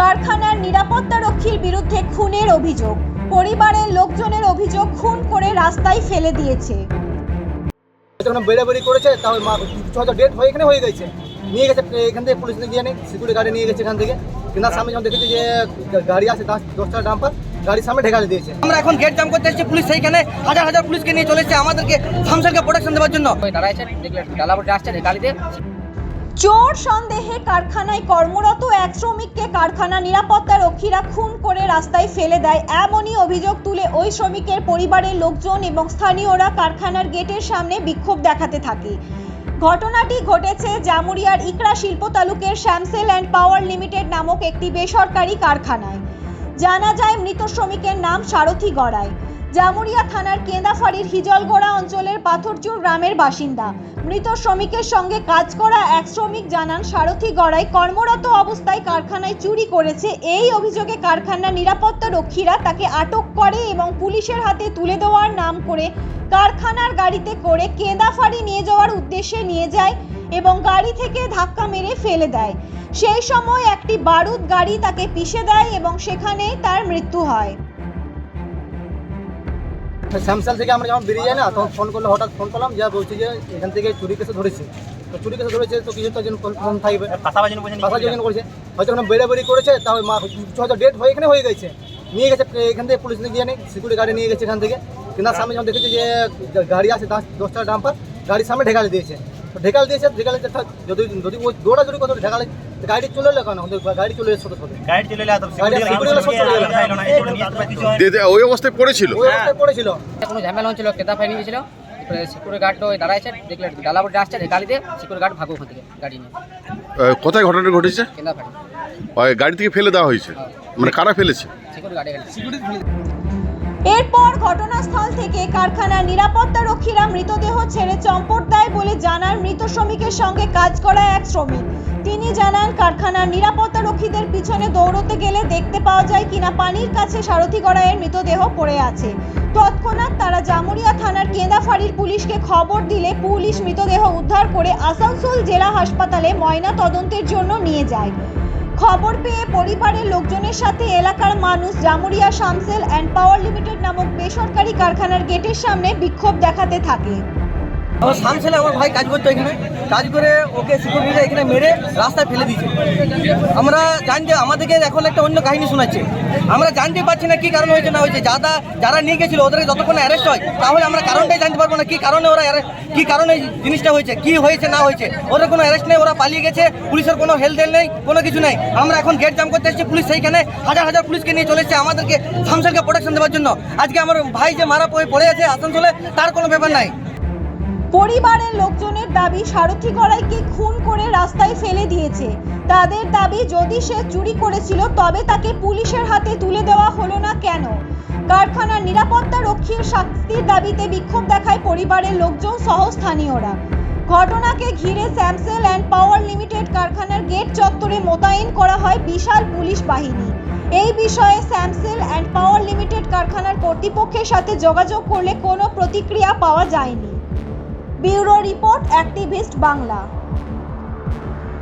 কারখানার নিরাপত্তারক্ষীর বিরুদ্ধে খুনের অভিযোগ। পরিবারের লোকজনের অভিযোগ খুন করে রাস্তায় ফেলে দিয়েছে। বেড়াবেড়ি করেছে, তাও হয়তো ডেট হয়ে এখানে হয়ে গেছে, নিয়ে গেছে এখান থেকে পুলিশ নিয়ে নেই, সিকিউরিটি গার্ডে নিয়ে গেছে এখান থেকে। কিন্তু সামনে যখন দেখেছি যে গাড়ি আছে 10টা ডাম্পার, গাড়ির সামনে ঢেকালে দিয়েছে। আমরা এখন গেট জাম করতে এসেছি, পুলিশ সেইখানে হাজার হাজার পুলিশকে নিয়ে চলেছে আমাদেরকে শামসারকে প্রোটেকশন দেওয়ার জন্য। চোর সন্দেহে কারখানায় কর্মরত এক শ্রমিককে কারখানা নিরাপত্তারক্ষীরা খুন করে রাস্তায় ফেলে দেয়, এমনই অভিযোগ তুলে ওই শ্রমিকের পরিবারের লোকজন এবং স্থানীয়রা কারখানার গেটের সামনে বিক্ষোভ দেখাতে থাকে। ঘটনাটি ঘটেছে জামুরিয়ার ইকরা শিল্প তালুকের শ্যামসেল অ্যান্ড পাওয়ার লিমিটেড নামক একটি বেসরকারি কারখানায়। জানা যায় মৃত শ্রমিকের নাম সারথী গড়াই, জামুরিয়া থানার কেন্দাফাড়ির হিজলগোড়া অঞ্চলের পাথরচুর গ্রামের বাসিন্দা। মৃত শ্রমিকের সঙ্গে কাজ করা এক শ্রমিক জানান, সারথী গড়াই কর্মরত অবস্থায় কারখানায় চুরি করেছে। এই অভিযোগে কারখানার নিরাপত্তারক্ষীরা তাকে আটক করে এবং পুলিশের হাতে তুলে দেওয়ার নাম করে কারখানার গাড়িতে করে কেন্দাফাড়ি নিয়ে যাওয়ার উদ্দেশ্যে নিয়ে যায় এবং গাড়ি থেকে ধাক্কা মেরে ফেলে দেয়। সেই সময় একটি বারুদ গাড়ি তাকে পিষে দেয় এবং সেখানেই তার মৃত্যু হয়। শ্যামসাল থেকে আমরা যখন বেরিয়ে যাই না, তখন ফোন করলে হঠাৎ ফোন করলাম, যা বলছি যে এখান থেকে চুরি কেসে ধরেছে। তো চুরি কেসে ধরেছে তো কিছু তো ফোন থাকবে, পাশাপাশি করেছে, হয়তো বেড়াবেড়ি করেছে, তাও হয়তো ডেট হয়ে এখানে হয়ে গেছে, নিয়ে গেছে এখান থেকে পুলিশ নিয়ে নেই, সিকিউরিটি গার্ডে নিয়ে গেছে এখান থেকে। কিন্তু সামনে যখন দেখেছি যে গাড়ি আছে 10টা ডাম্পার, গাড়ির সামনে ঢেকালে দিয়েছে। তো ঢেকাল দিয়েছে, যদি ওই দৌড়াদৌড়ি করতো ঢেকালে গাড়ি চলে এলো, কেন গাড়ি চলে এসে ওই অবস্থায় পড়েছিল, কোনো ঝামেলা হচ্ছিল, কেতা ফাইনি গেছিল, সিকিউরিটি গার্ড দাঁড়াইছে, দেখলে ডালাবটি আসছে, গাড়িতে সিকিউরিটি গার্ড ভাগো ওখান থেকে গাড়ি নিয়ে। কোথায় ঘটনাটা ঘটেছে? কেন্দাফাড়ি। গাড়ি থেকে ফেলে দেওয়া হয়েছে, মানে কারা ফেলেছে? এরপর ঘটনাস্থল থেকে কারখানার নিরাপত্তারক্ষীরা মৃতদেহ ছেড়ে চম্পট দেয় বলে জানান মৃত শ্রমিকের সঙ্গে কাজ করা এক শ্রমিক। তিনি জানান, কারখানার নিরাপত্তারক্ষীদের পিছনে দৌড়তে গেলে দেখতে পাওয়া যায় কিনা পানির কাছে সারথী গড়াইয়ের মৃতদেহ পড়ে আছে। তৎক্ষণাৎ তারা জামুরিয়া থানার কেন্দাফাড়ির পুলিশকে খবর দিলে পুলিশ মৃতদেহ উদ্ধার করে আসানসোল জেলা হাসপাতালে ময়না তদন্তের জন্য নিয়ে যায়। খবর পেয়ে পরিবারের লোকজনের সাথে এলাকার মানুষ জামুরিয়া শ্যামসেল অ্যান্ড পাওয়ার লিমিটেড নামক বেসরকারি কারখানার গেটের সামনে বিক্ষোভ দেখাতে থাকে। শামসেলে আমার ভাই কাজ করতো, এখানে কাজ করে ওকে সিকিউরিটিরা এখানে মেরে রাস্তায় ফেলে দিয়েছে। আমরা জানি যে আমাদেরকে এখন একটা অন্য কাহিনী শোনাচ্ছে, আমরা জানতে পারছি না কি কারণ হয়েছে না হয়েছে। যারা নিয়ে গেছিল ওদেরকে যতক্ষণ অ্যারেস্ট হয় তাহলে আমরা কারণটাই জানতে পারবো না, কি কারণে ওরা কি কারণে জিনিসটা হয়েছে, কি হয়েছে না হয়েছে। ওদের কোনো অ্যারেস্ট নেই, ওরা পালিয়ে গেছে, পুলিশের কোনো হেলদেল নেই, কোনো কিছু নেই। আমরা এখন গেট জাম করতে এসেছি, পুলিশ সেইখানে হাজার হাজার পুলিশকে নিয়ে চলেছে আমাদেরকে শামসারকে প্রোটেকশন দেওয়ার জন্য। আজকে আমার ভাই যে মারা পড়ে আছে আসানসোলে, তার কোনো ব্যাপার নাই। পরিবারের লোকজনের দাবি, সারথী গড়াইকে খুন করে রাস্তায় ফেলে দিয়েছে। তাদের দাবি, যদি সে চুরি করেছিল তবে তাকে পুলিশের হাতে তুলে দেওয়া হলো না কেন? কারখানার নিরাপত্তারক্ষীর শাস্তির দাবিতে বিক্ষোভ দেখায় পরিবারের লোকজন সহ স্থানীয়রা। ঘটনাকে ঘিরে শ্যামসেল অ্যান্ড পাওয়ার লিমিটেড কারখানার গেট চত্বরে মোতায়েন করা হয় বিশাল পুলিশ বাহিনী। এই বিষয়ে শ্যামসেল অ্যান্ড পাওয়ার লিমিটেড কারখানার কর্তৃপক্ষের সাথে যোগাযোগ করলে কোনো প্রতিক্রিয়া পাওয়া যায়নি। Bureau report, activist Bangla.